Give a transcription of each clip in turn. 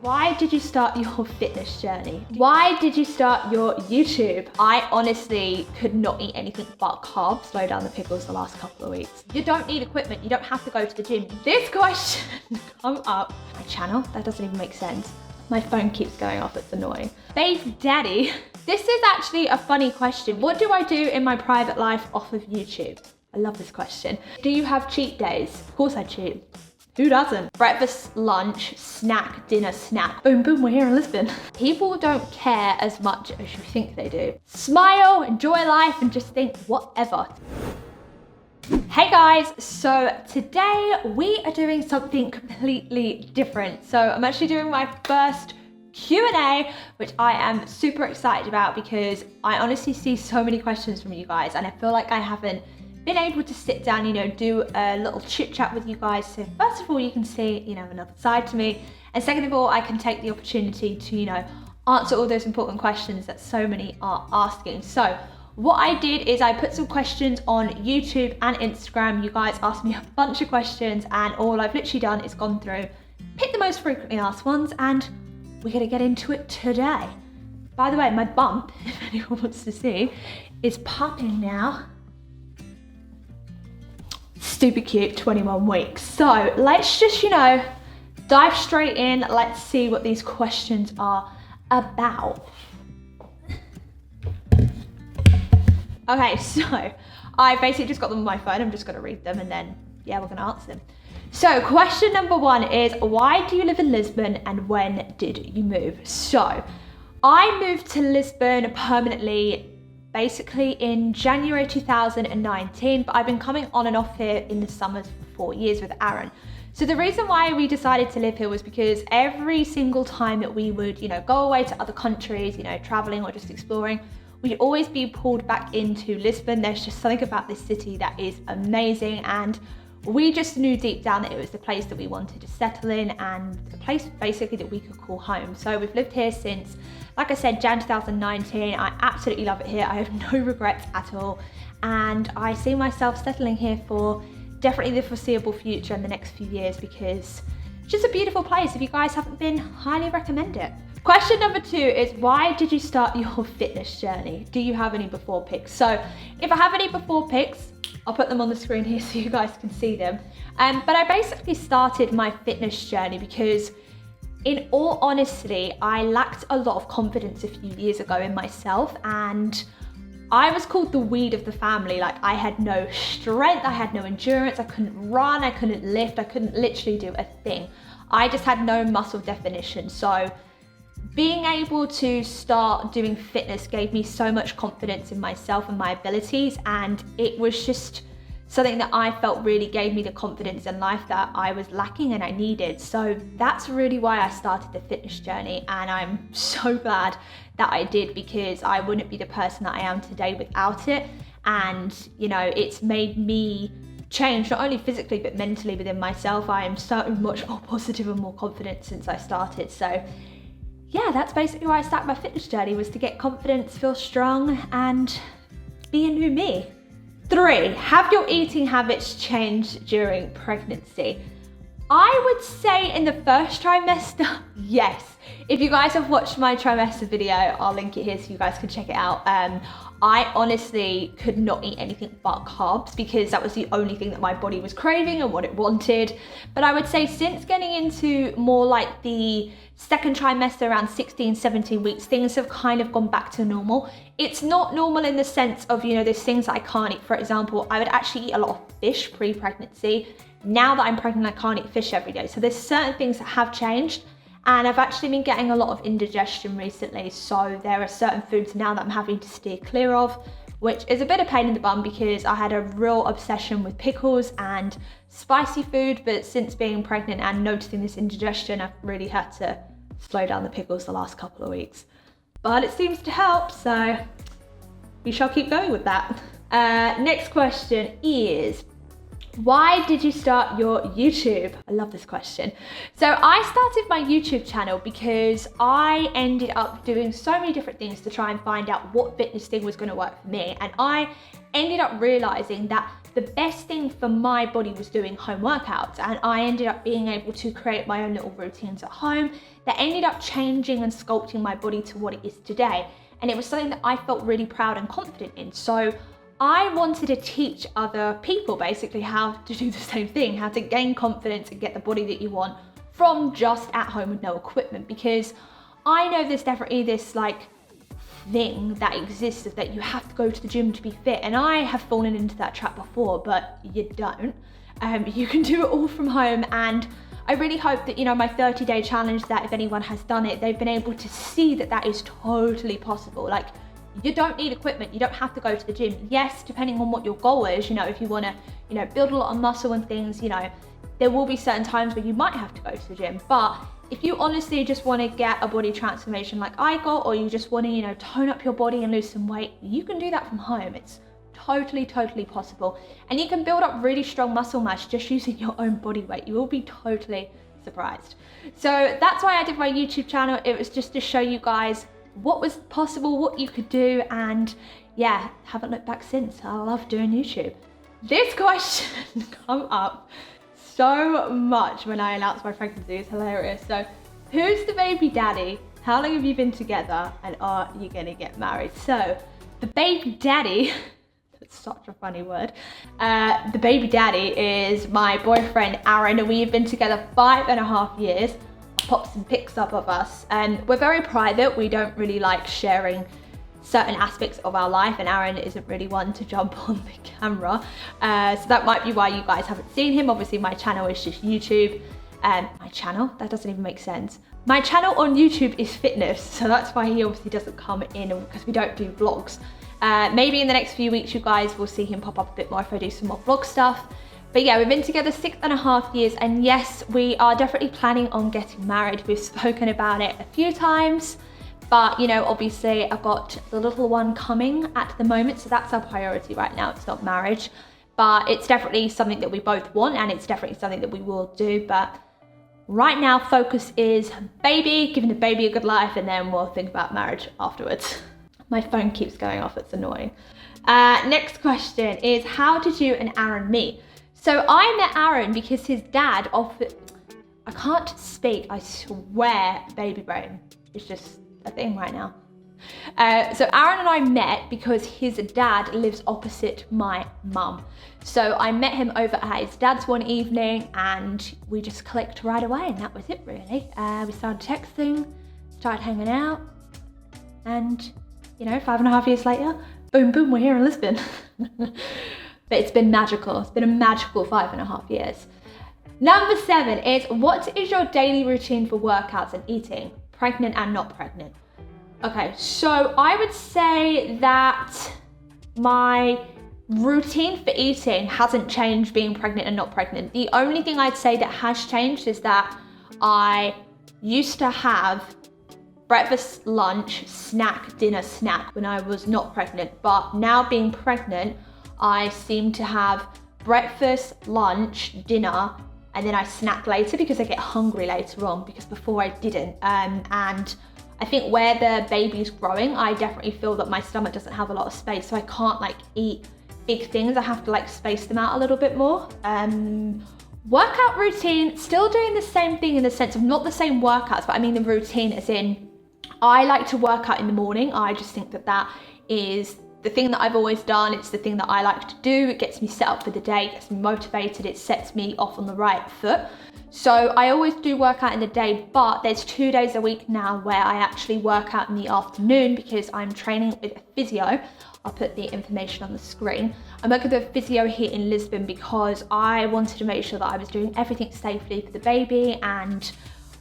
Why did you start your fitness journey? Why did you start your YouTube? I honestly could not eat anything but carbs. Slow down the pickles the last couple of weeks. You don't need equipment. You don't have to go to the gym. This question come up. My channel? That doesn't even make sense. My phone keeps going off, it's annoying. Babe Daddy, this is actually a funny question. What do I do in my private life off of YouTube? I love this question. Do you have cheat days? Of course I cheat. Who doesn't? Breakfast, lunch, snack, dinner, snack. Boom, boom, we're here in Lisbon. People don't care as much as you think they do. Smile, enjoy life, and just think whatever. Hey guys, so today we are doing something completely different. So I'm actually doing my first Q&A, which I am super excited about because I honestly see so many questions from you guys and I feel like I haven't been able to sit down, do a little chit chat with you guys. So first of all, you can see, another side to me. And second of all, I can take the opportunity to, answer all those important questions that so many are asking. So what I did is I put some questions on YouTube and Instagram. You guys asked me a bunch of questions and all I've literally done is gone through, picked the most frequently asked ones, and we're gonna get into it today. By the way, my bump, if anyone wants to see, is popping now. Super cute, 21 weeks. So let's just, dive straight in. Let's see what these questions are about. Okay, so I basically just got them on my phone. I'm just gonna read them and then, we're gonna answer them. So question number one is, why do you live in Lisbon and when did you move? So I moved to Lisbon permanently basically in January 2019, but I've been coming on and off here in the summers for 4 years with Aaron. So the reason why we decided to live here was because every single time that we would, go away to other countries, traveling or just exploring, we'd always be pulled back into Lisbon. There's just something about this city that is amazing, and we just knew deep down that it was the place that we wanted to settle in and the place basically that we could call home. So we've lived here since, like I said, Jan 2019. I absolutely love it here. I have no regrets at all. And I see myself settling here for definitely the foreseeable future in the next few years because it's just a beautiful place. If you guys haven't been, highly recommend it. Question number two is, why did you start your fitness journey? Do you have any before pics? So if I have any before pics, I'll put them on the screen here so you guys can see them. But I basically started my fitness journey because in all honesty, I lacked a lot of confidence a few years ago in myself, and I was called the weed of the family. Like, I had no strength, I had no endurance, I couldn't run, I couldn't lift, I couldn't literally do a thing. I just had no muscle definition. So being able to start doing fitness gave me so much confidence in myself and my abilities, and it was just something that I felt really gave me the confidence in life that I was lacking and I needed. So that's really why I started the fitness journey, and I'm so glad that I did because I wouldn't be the person that I am today without it. And it's made me change not only physically but mentally within myself. I am so much more positive and more confident since I started. So yeah, that's basically why I started my fitness journey, was to get confidence, feel strong, and be a new me. 3, have your eating habits changed during pregnancy? I would say in the first trimester, yes. If you guys have watched my trimester video, I'll link it here so you guys can check it out. I honestly could not eat anything but carbs because that was the only thing that my body was craving and what it wanted. But I would say since getting into more like the second trimester, around 16, 17 weeks, things have kind of gone back to normal. It's not normal in the sense of, there's things that I can't eat. For example, I would actually eat a lot of fish pre-pregnancy. Now that I'm pregnant, I can't eat fish every day. So there's certain things that have changed. And I've actually been getting a lot of indigestion recently. So there are certain foods now that I'm having to steer clear of, which is a bit of pain in the bum because I had a real obsession with pickles and spicy food. But since being pregnant and noticing this indigestion, I've really had to slow down the pickles the last couple of weeks. But it seems to help, so we shall keep going with that. Next question is, why did you start your YouTube? I love this question. So I started my YouTube channel because I ended up doing so many different things to try and find out what fitness thing was going to work for me. And I ended up realizing that the best thing for my body was doing home workouts. And I ended up being able to create my own little routines at home, that ended up changing and sculpting my body to what it is today. And it was something that I felt really proud and confident in. So I wanted to teach other people basically how to do the same thing, how to gain confidence and get the body that you want from just at home with no equipment, because I know there's definitely this like thing that exists of that you have to go to the gym to be fit, and I have fallen into that trap before, but you don't. You can do it all from home, and I really hope that, you know, my 30-day challenge, that if anyone has done it, they've been able to see that that is totally possible. Like, you don't need equipment, you don't have to go to the gym. Yes, depending on what your goal is, you know, if you want to, you know, build a lot of muscle and things, you know, there will be certain times where you might have to go to the gym. But if you honestly just want to get a body transformation like I got, or you just want to, you know, tone up your body and lose some weight, you can do that from home. It's totally possible. And you can build up really strong muscle mass just using your own body weight. You will be totally surprised. So that's why I did my YouTube channel. It was just to show you guys what was possible, what you could do, and yeah, haven't looked back since. I love doing YouTube. This question come up so much when I announced my pregnancy. It's hilarious. So, who's the baby daddy? How long have you been together? And are you gonna get married? So, the baby daddy, that's such a funny word. The baby daddy is my boyfriend, Aaron, and we've been together 5.5 years. Pop some pics up of us, and we're very private. We don't really like sharing certain aspects of our life, and Aaron isn't really one to jump on the camera, so that might be why you guys haven't seen him. Obviously my channel is just YouTube. My channel, that doesn't even make sense. My channel on YouTube is fitness, so that's why he obviously doesn't come in, because we don't do vlogs. Maybe in the next few weeks you guys will see him pop up a bit more if I do some more vlog stuff. But yeah, we've been together 6.5 years, and yes, we are definitely planning on getting married. We've spoken about it a few times, but you know, obviously I've got the little one coming at the moment, so that's our priority right now. It's not marriage, but it's definitely something that we both want, and it's definitely something that we will do. But right now, focus is baby, giving the baby a good life, and then we'll think about marriage afterwards. My phone keeps going off, it's annoying. Next question is, how did you and Aaron meet? So I met Aaron because his dad offered, I can't speak, I swear, baby brain is just a thing right now. So Aaron and I met because his dad lives opposite my mum. So I met him over at his dad's one evening, and we just clicked right away, and that was it really. We started texting, started hanging out, and you know, 5.5 years later, boom, boom, we're here in Lisbon. But it's been magical. It's been a magical 5.5 years. Number 7 is, what is your daily routine for workouts and eating, pregnant and not pregnant? Okay, so I would say that my routine for eating hasn't changed being pregnant and not pregnant. The only thing I'd say that has changed is that I used to have breakfast, lunch, snack, dinner, snack when I was not pregnant. But now being pregnant, I seem to have breakfast, lunch, dinner, and then I snack later because I get hungry later on, because before I didn't. And I think where the baby's growing, I definitely feel that my stomach doesn't have a lot of space, so I can't like eat big things. I have to like space them out a little bit more. Workout routine, still doing the same thing in the sense of not the same workouts, but I mean the routine as in, I like to work out in the morning. I just think that that is the thing that I've always done. It's the thing that I like to do. It gets me set up for the day, gets me motivated, it sets me off on the right foot. So I always do work out in the day, but there's 2 days a week now where I actually work out in the afternoon because I'm training with a physio. I'll put the information on the screen. I'm working with a physio here in Lisbon because I wanted to make sure that I was doing everything safely for the baby, and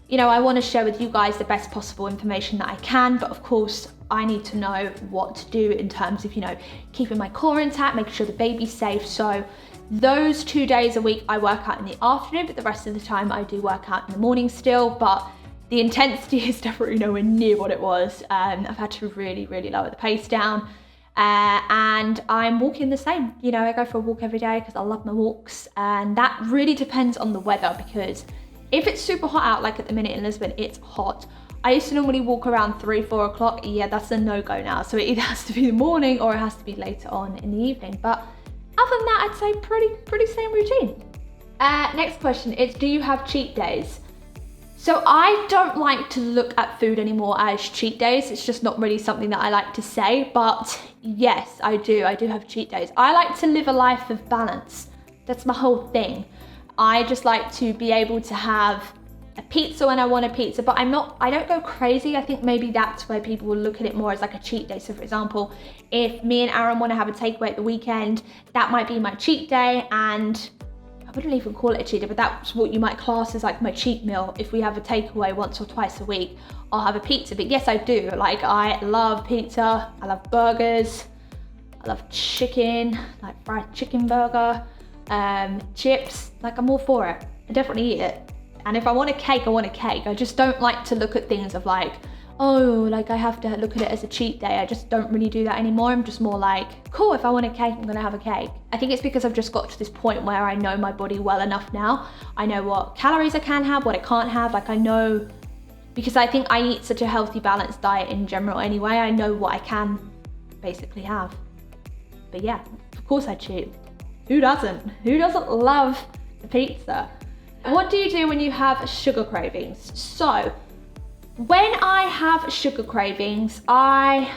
you know, I want to share with you guys the best possible information that I can, but of course I need to know what to do in terms of, you know, keeping my core intact, making sure the baby's safe. So those 2 days a week I work out in the afternoon, but the rest of the time I do work out in the morning still, but the intensity is definitely nowhere near what it was. I've had to really lower the pace down, and I'm walking the same. You know, I go for a walk every day because I love my walks, and that really depends on the weather, because if it's super hot out, like at the minute in Lisbon, it's hot. I used to normally walk around 3-4 o'clock. Yeah, that's a no-go now. So it either has to be the morning or it has to be later on in the evening. But other than that, I'd say pretty same routine. Next question is, do you have cheat days? So I don't like to look at food anymore as cheat days. It's just not really something that I like to say, but yes, I do have cheat days. I like to live a life of balance. That's my whole thing. I just like to be able to have a pizza when I want a pizza, but I don't go crazy. I think maybe that's where people will look at it more as like a cheat day. So for example, if me and Aaron want to have a takeaway at the weekend, that might be my cheat day, and I wouldn't even call it a cheat day, but that's what you might class as like my cheat meal. If we have a takeaway once or twice a week, I'll have a pizza. But yes, I do. Like, I love pizza, I love burgers, I love chicken, like fried chicken burger, chips, like I'm all for it. I definitely eat it. And if I want a cake, I want a cake. I just don't like to look at things of like, oh, like I have to look at it as a cheat day. I just don't really do that anymore. I'm just more like, cool, if I want a cake, I'm gonna have a cake. I think it's because I've just got to this point where I know my body well enough now. I know what calories I can have, what I can't have. Like, I know, because I think I eat such a healthy, balanced diet in general anyway. I know what I can basically have. But yeah, of course I cheat. Who doesn't? Who doesn't love the pizza? What do you do when you have sugar cravings? So, when I have sugar cravings, I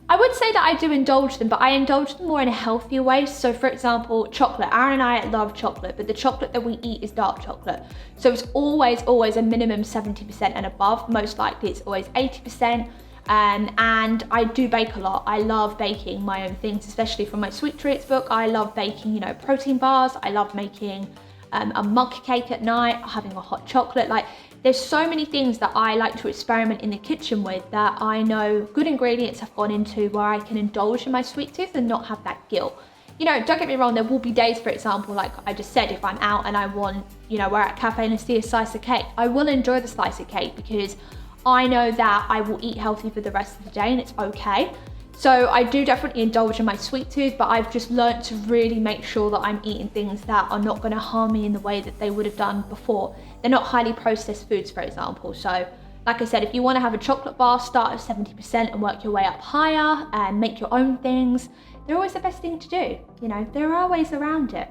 would say that I do indulge them, but I indulge them more in a healthier way. So for example, chocolate. Aaron and I love chocolate, but the chocolate that we eat is dark chocolate. So it's always a minimum 70% and above. Most likely it's always 80%. And I do bake a lot. I love baking my own things, especially from my sweet treats book. I love baking, you know, protein bars. I love making a mug cake at night, having a hot chocolate. Like, there's so many things that I like to experiment in the kitchen with that I know good ingredients have gone into, where I can indulge in my sweet tooth and not have that guilt. You know, don't get me wrong, there will be days, for example, like I just said, if I'm out and I want, you know, we're at a cafe and I see a slice of cake, I will enjoy the slice of cake because I know that I will eat healthy for the rest of the day and it's okay. So I do definitely indulge in my sweet tooth, but I've just learned to really make sure that I'm eating things that are not going to harm me in the way that they would have done before. They're not highly processed foods, for example. So like I said, if you want to have a chocolate bar, start at 70% and work your way up higher and make your own things. They're always the best thing to do. You know, there are ways around it.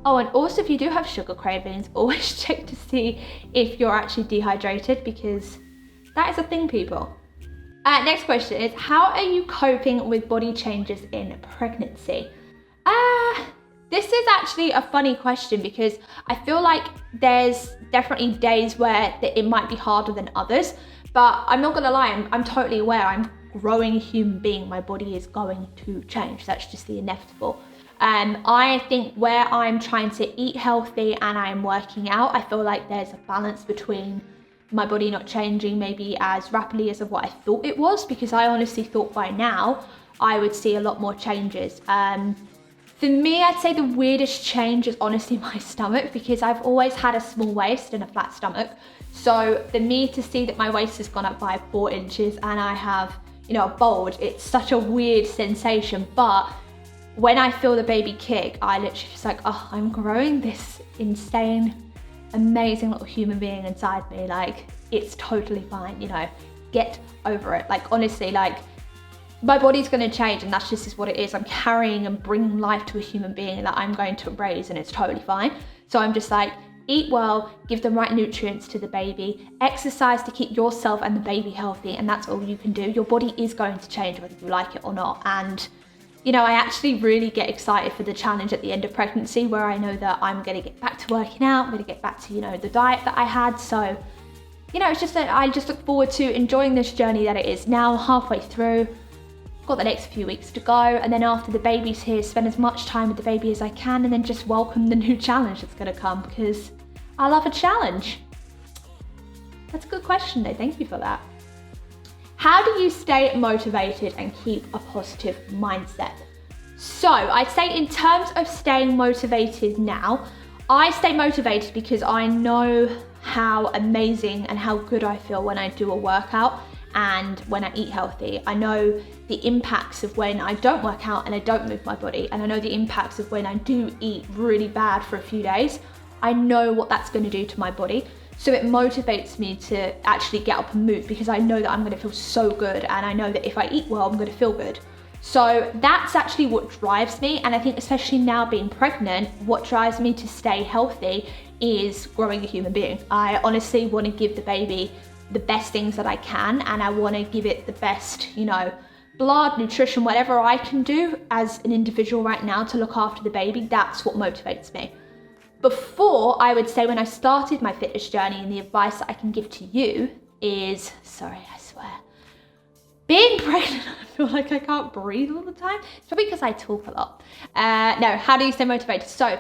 Oh, and also if you do have sugar cravings, always check to see if you're actually dehydrated, because that is a thing, people. Next question is, how are you coping with body changes in pregnancy? This is actually a funny question, because I feel like there's definitely days where it might be harder than others, but I'm not gonna lie, I'm totally aware I'm a growing human being. My body is going to change. That's just the inevitable. I think where I'm trying to eat healthy and I'm working out, I feel like there's a balance between my body not changing maybe as rapidly as of what I thought it was, because I honestly thought by now I would see a lot more changes. For me, I'd say the weirdest change is honestly my stomach, because I've always had a small waist and a flat stomach. So for me to see that my waist has gone up by 4 inches and I have, you know, a bulge, it's such a weird sensation. But when I feel the baby kick, I literally just like, oh, I'm growing this insane, amazing little human being inside me. Like, it's totally fine, you know, get over it. Like, honestly, like, my body's going to change and that's just what it is. I'm carrying and bringing life to a human being that I'm going to raise, and it's totally fine. So I'm just like, eat well, give the right nutrients to the baby, exercise to keep yourself and the baby healthy, and that's all you can do. Your body is going to change whether you like it or not. And you know, I actually really get excited for the challenge at the end of pregnancy, where I know that I'm going to get back to working out, I'm going to get back to, you know, the diet that I had. So, you know, it's just that I just look forward to enjoying this journey that it is now, halfway through. Got the next few weeks to go, and then after the baby's here, spend as much time with the baby as I can, and then just welcome the new challenge that's going to come, because I love a challenge. That's a good question though, thank you for that. How do you stay motivated and keep a positive mindset? So I'd say in terms of staying motivated now, I stay motivated because I know how amazing and how good I feel when I do a workout and when I eat healthy. I know the impacts of when I don't work out and I don't move my body, and I know the impacts of when I do eat really bad for a few days. I know what that's going to do to my body. So it motivates me to actually get up and move, because I know that I'm going to feel so good, and I know that if I eat well, I'm going to feel good. So that's actually what drives me. And I think especially now being pregnant, what drives me to stay healthy is growing a human being. I honestly want to give the baby the best things that I can, and I want to give it the best, you know, blood, nutrition, whatever I can do as an individual right now to look after the baby. That's what motivates me. Before, I would say when I started my fitness journey, and the advice that I can give to you is, sorry, I swear, being pregnant, I feel like I can't breathe all the time. It's probably because I talk a lot. No, how do you stay motivated? So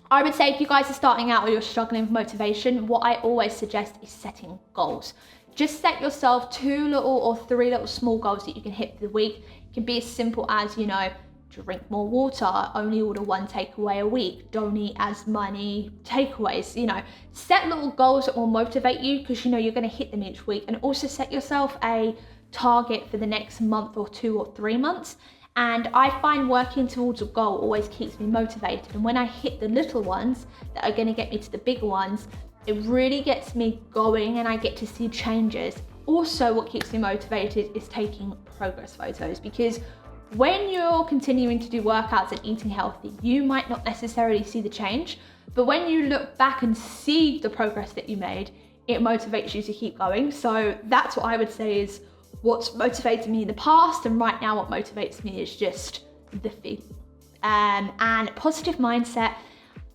I would say if you guys are starting out or you're struggling with motivation, what I always suggest is setting goals. Just set yourself 2 little or 3 little small goals that you can hit for the week. It can be as simple as, you know, drink more water, only order 1 takeaway a week, don't eat as many takeaways, you know. Set little goals that will motivate you, because you know you're going to hit them each week, and also set yourself a target for the next month or 2 or 3 months. And I find working towards a goal always keeps me motivated, and when I hit the little ones that are going to get me to the bigger ones, it really gets me going and I get to see changes. Also, what keeps me motivated is taking progress photos, because when you're continuing to do workouts and eating healthy, you might not necessarily see the change, but when you look back and see the progress that you made, it motivates you to keep going. So that's what I would say is what's motivated me in the past, and right now what motivates me is just the feed. And positive mindset.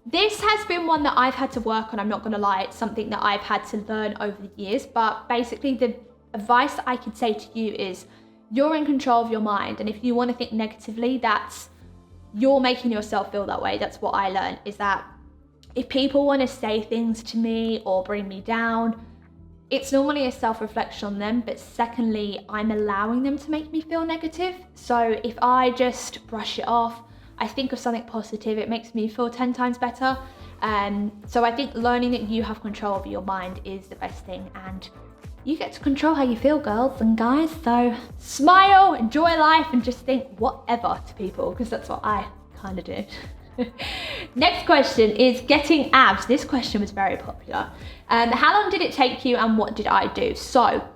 This has been one that I've had to work on, I'm not gonna lie. It's something that I've had to learn over the years, but basically the advice that I could say to you is you're in control of your mind, and if you want to think negatively, that's you're making yourself feel that way. That's what I learned, is that if people want to say things to me or bring me down, it's normally a self-reflection on them, but secondly, I'm allowing them to make me feel negative. So if I just brush it off, I think of something positive, it makes me feel 10 times better. So I think learning that you have control over your mind is the best thing, and you get to control how you feel, girls and guys. So smile, enjoy life, and just think whatever to people, because that's what I kind of do. Next question is getting abs. This question was very popular. How long did it take you and what did I do? So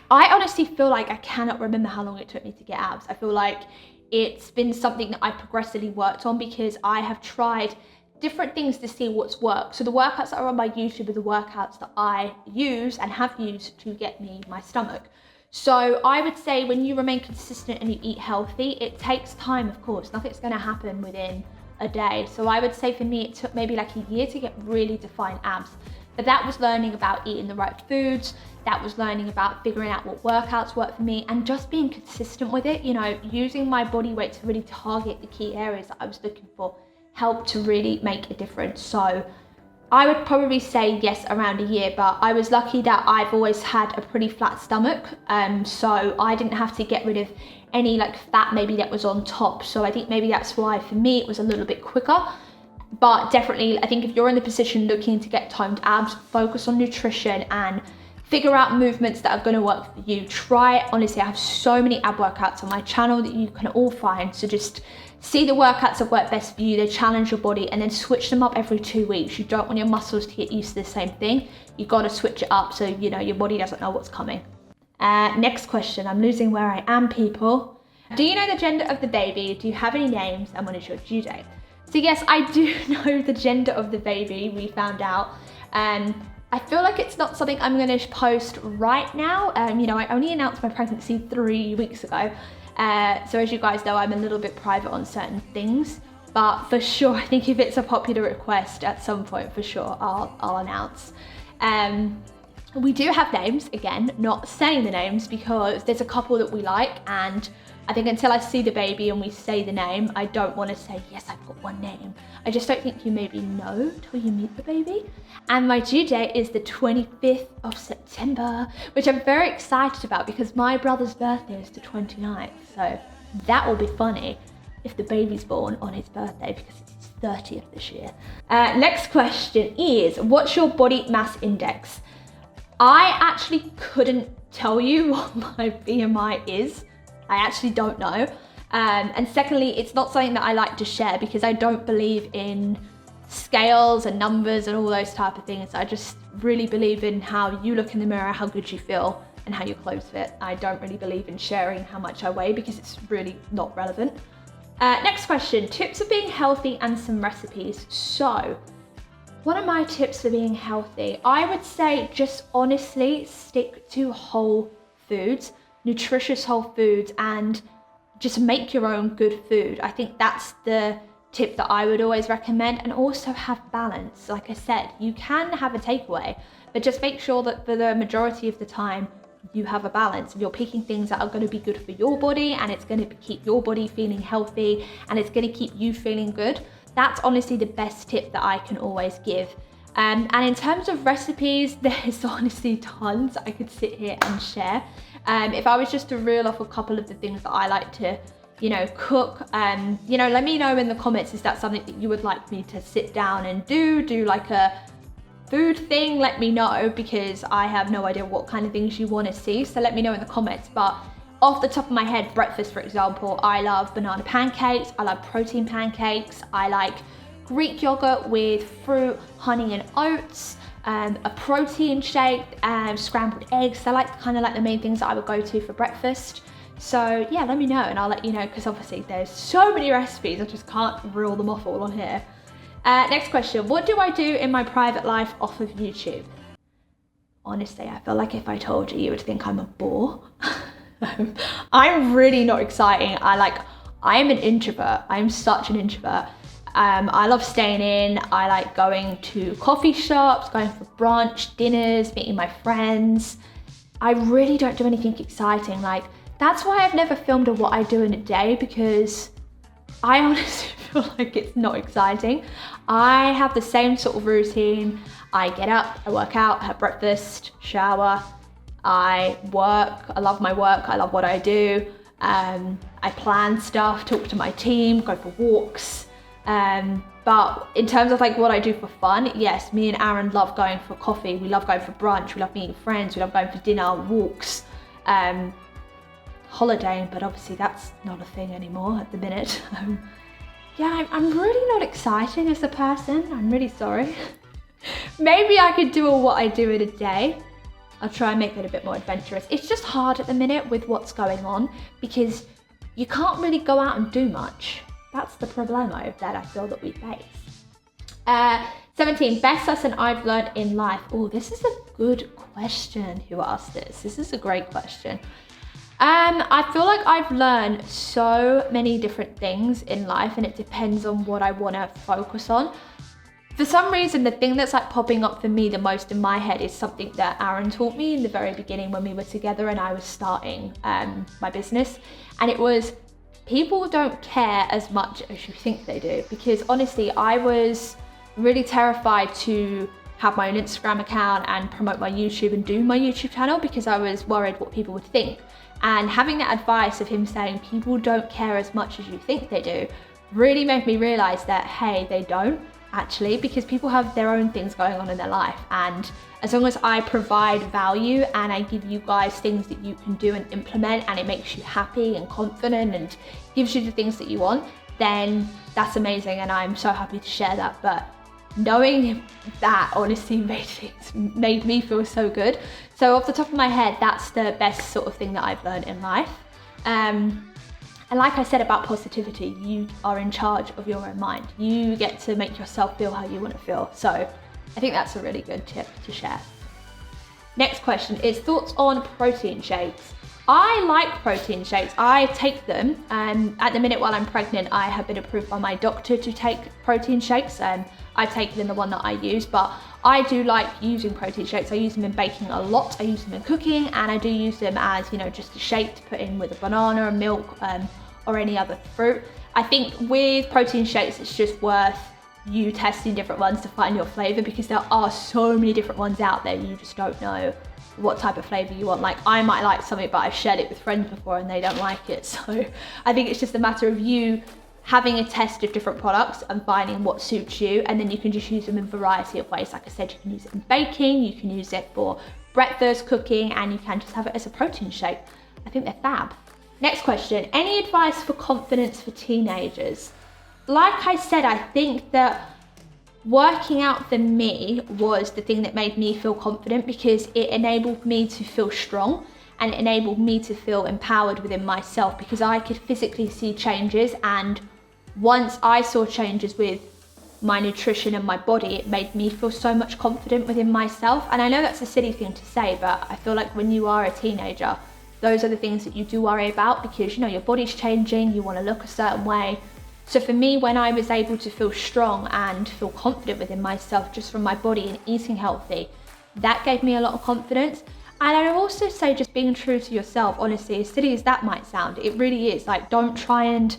I honestly feel like I cannot remember how long it took me to get abs. I feel like it's been something that I progressively worked on, because I have tried different things to see what's worked. So the workouts that are on my YouTube are the workouts that I use and have used to get me my stomach. So I would say when you remain consistent and you eat healthy, it takes time, of course. Nothing's going to happen within a day. So I would say for me, it took maybe like a year to get really defined abs. But that was learning about eating the right foods. That was learning about figuring out what workouts work for me and just being consistent with it. You know, using my body weight to really target the key areas that I was looking for helped to really make a difference. So I would probably say yes, around a year, but I was lucky that I've always had a pretty flat stomach. So I didn't have to get rid of any like fat maybe that was on top. So I think maybe that's why for me it was a little bit quicker. But definitely, I think if you're in the position looking to get toned abs, focus on nutrition and figure out movements that are going to work for you. Try it. Honestly, I have so many ab workouts on my channel that you can all find. So just see the workouts that work best for you. They challenge your body, and then switch them up every 2 weeks. You don't want your muscles to get used to the same thing. You got to switch it up so you know your body doesn't know what's coming. Next question. I'm losing where I am, people. Do you know the gender of the baby? Do you have any names? And when is your due date? So yes, I do know the gender of the baby. We found out. I feel like it's not something I'm going to post right now. You know, I only announced my pregnancy 3 weeks ago. So as you guys know, I'm a little bit private on certain things. But for sure, I think if it's a popular request at some point, for sure, I'll announce. We do have names, again, not saying the names because there's a couple that we like, and I think until I see the baby and we say the name, I don't want to say, yes, I've got one name. I just don't think you maybe know till you meet the baby. And my due date is the 25th of September, which I'm very excited about because my brother's birthday is the 29th. So that will be funny if the baby's born on his birthday because it's his 30th this year. Next question is, what's your body mass index? I actually couldn't tell you what my BMI is. I actually don't know. And secondly, it's not something that I like to share because I don't believe in scales and numbers and all those type of things. I just really believe in how you look in the mirror, how good you feel, and how your clothes fit. I don't really believe in sharing how much I weigh because it's really not relevant. Next question, tips for being healthy and some recipes. So, what are my tips for being healthy? I would say just honestly stick to whole foods, nutritious whole foods, and just make your own good food. I think that's the tip that I would always recommend. And also have balance. Like I said, you can have a takeaway, but just make sure that for the majority of the time you have a balance and you're picking things that are going to be good for your body, and it's going to keep your body feeling healthy, and it's going to keep you feeling good. That's honestly the best tip that I can always give. And in terms of recipes, there's honestly tons I could sit here and share. If I was just to reel off a couple of the things that I like to, cook, let me know in the comments, is that something that you would like me to sit down and do like a food thing? Let me know, because I have no idea what kind of things you want to see. So let me know in the comments. But off the top of my head, breakfast, for example, I love banana pancakes. I love protein pancakes. I like Greek yogurt with fruit, honey and oats, a protein shake, scrambled eggs. So kind of like the main things that I would go to for breakfast. So yeah, let me know and I'll let you know, because obviously there's so many recipes, I just can't reel them off all on here. Next question, what do I do in my private life off of YouTube? Honestly, I feel like if I told you, you would think I'm a bore. I'm really not exciting. I am an introvert. I'm such an introvert. I love staying in. I like going to coffee shops, going for brunch, dinners, meeting my friends. I really don't do anything exciting. That's why I've never filmed a what I do in a day, because I honestly feel like it's not exciting. I have the same sort of routine. I get up, I work out, have breakfast, shower, I work. I love my work. I love what I do. I plan stuff, talk to my team, go for walks. But in terms of what I do for fun, yes, me and Aaron love going for coffee. We love going for brunch. We love meeting friends. We love going for dinner, walks, holidaying, but obviously that's not a thing anymore at the minute. Yeah, I'm really not exciting as a person. I'm really sorry. Maybe I could do what I do in a day. I'll try and make it a bit more adventurous. It's just hard at the minute with what's going on, because you can't really go out and do much. That's the problemo that I feel that we face. 17, best lesson I've learned in life. Oh, this is a good question. Who asked this? This is a great question. I feel like I've learned so many different things in life, and it depends on what I want to focus on. For some reason, the thing that's popping up for me the most in my head is something that Aaron taught me in the very beginning when we were together and I was starting my business. And it was, people don't care as much as you think they do. Because honestly, I was really terrified to have my own Instagram account and promote my YouTube and do my YouTube channel, because I was worried what people would think. And having that advice of him saying people don't care as much as you think they do really made me realize that, hey, they don't actually, because people have their own things going on in their life. And as long as I provide value and I give you guys things that you can do and implement, and it makes you happy and confident and gives you the things that you want, then that's amazing. And I'm so happy to share that. But knowing that honestly made me feel so good. So off the top of my head, that's the best sort of thing that I've learned in life. And like I said about positivity, you are in charge of your own mind. You get to make yourself feel how you want to feel. So I think that's a really good tip to share. Next question is thoughts on protein shakes. I like protein shakes. I take them. At the minute while I'm pregnant, I have been approved by my doctor to take protein shakes. I've taken the one that I use, but I do like using protein shakes. I use them in baking a lot. I use them in cooking, and I do use them as, just a shake to put in with a banana, milk, or any other fruit. I think with protein shakes, it's just worth you testing different ones to find your flavor, because there are so many different ones out there. You just don't know what type of flavor you want. I might like something, but I've shared it with friends before and they don't like it. So I think it's just a matter of you having a test of different products and finding what suits you, and then you can just use them in a variety of ways. Like I said, you can use it in baking, you can use it for breakfast, cooking, and you can just have it as a protein shake. I think they're fab. Next question, any advice for confidence for teenagers? Like I said, I think that working out for me was the thing that made me feel confident, because it enabled me to feel strong and it enabled me to feel empowered within myself, because I could physically see changes. And once I saw changes with my nutrition and my body, it made me feel so much confident within myself. And I know that's a silly thing to say, but I feel like when you are a teenager, those are the things that you do worry about, because, you know, your body's changing, you want to look a certain way. So for me, when I was able to feel strong and feel confident within myself just from my body and eating healthy, that gave me a lot of confidence. And I would also say just being true to yourself, honestly, as silly as that might sound, it really is. Like, don't try and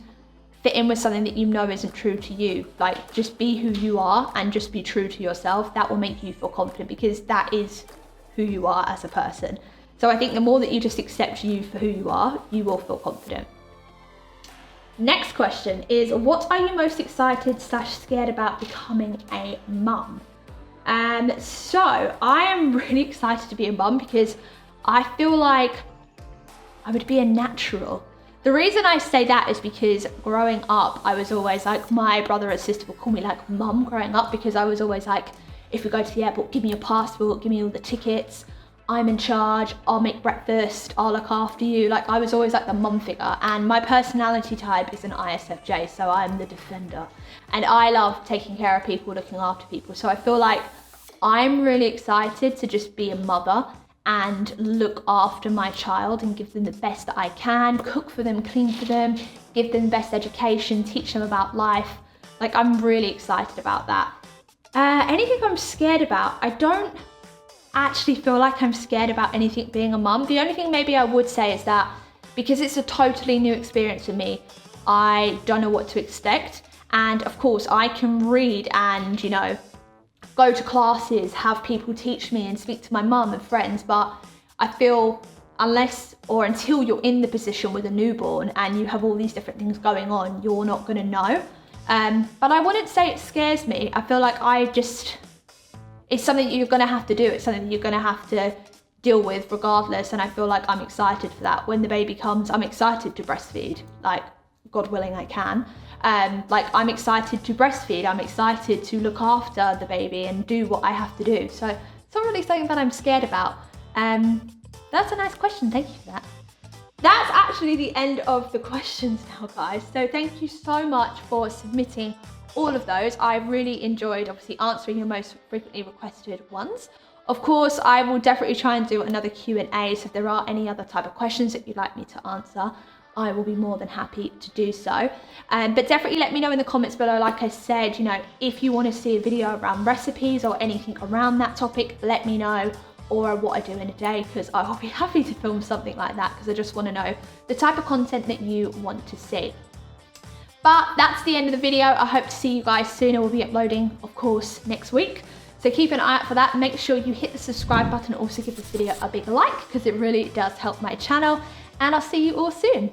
fit in with something that you know isn't true to you. Like, just be who you are and just be true to yourself. That will make you feel confident, because that is who you are as a person. So I think the more that you just accept you for who you are, you will feel confident. Next question is, what are you most excited / scared about becoming a mum? So I am really excited to be a mum, because I feel like I would be a natural. The reason I say that is because growing up, I was always like, my brother and sister would call me like mum growing up, because I was always like, if we go to the airport, give me your passport, give me all the tickets. I'm in charge, I'll make breakfast, I'll look after you. Like, I was always like the mum figure, and my personality type is an ISFJ, so I'm the defender. And I love taking care of people, looking after people. So I feel like I'm really excited to just be a mother and look after my child and give them the best that I can, cook for them, clean for them, give them the best education, teach them about life. Like, I'm really excited about that. Anything I'm scared about, I don't actually feel like I'm scared about anything being a mum. The only thing maybe I would say is that because it's a totally new experience for me, I don't know what to expect. And of course I can read and, you know, go to classes, have people teach me and speak to my mum and friends, but I feel unless or until you're in the position with a newborn and you have all these different things going on, you're not gonna know. But I wouldn't say it scares me. I feel like it's something you're gonna have to do. It's something that you're gonna have to deal with regardless. And I feel like I'm excited for that. When the baby comes, I'm excited to breastfeed. Like, God willing, I can. Like, I'm excited to breastfeed. I'm excited to look after the baby and do what I have to do. So it's not really something that I'm scared about. That's a nice question. Thank you for that. That's actually the end of the questions now, guys. So thank you so much for submitting all of those. I really enjoyed obviously answering your most frequently requested ones. Of course, I will definitely try and do another Q&A, so if there are any other type of questions that you'd like me to answer, I will be more than happy to do so. But definitely let me know in the comments below, like I said, you know, if you want to see a video around recipes or anything around that topic, let me know, or what I do in a day, because I will be happy to film something like that, because I just want to know the type of content that you want to see. But that's the end of the video. I hope to see you guys soon. I will be uploading, of course, next week. So keep an eye out for that. Make sure you hit the subscribe button. Also give this video a big like, because it really does help my channel. And I'll see you all soon.